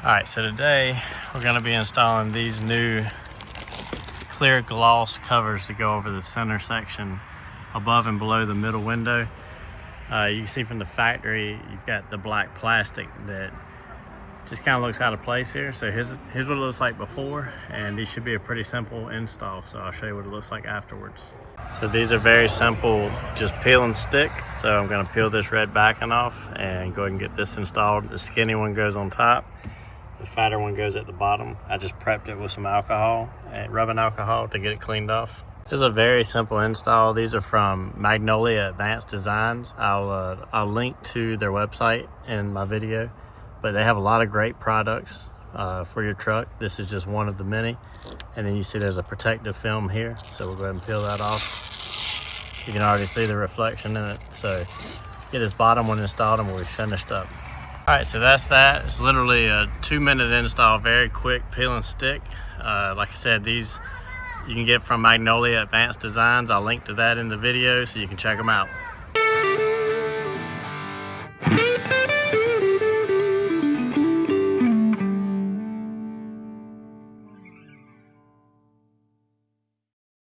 Alright, so today we're going to be installing these new clear gloss covers to go over the center section above and below the middle window. You can see from the factory you've got the black plastic that just kind of looks out of place here. So here's what it looks like before, and these should be a pretty simple install. So I'll show you what it looks like afterwards. So these are very simple, just peel and stick. So I'm going to peel this red backing off and go ahead and get this installed. The skinny one goes on top. The fatter one goes at the bottom. I just prepped it with some alcohol, rubbing alcohol to get it cleaned off. This is a very simple install. These are from Magnolia Advanced Designs. I'll link to their website in my video, but they have a lot of great products for your truck. This is just one of the many. And then you see there's a protective film here. So we'll go ahead and peel that off. You can already see the reflection in it. So get this bottom one installed and we'll be finished up. All right, so that's that. It's literally a 2-minute install, very quick peel and stick. Like I said, these you can get from Magnolia Advanced Designs. I'll link to that in the video so you can check them out.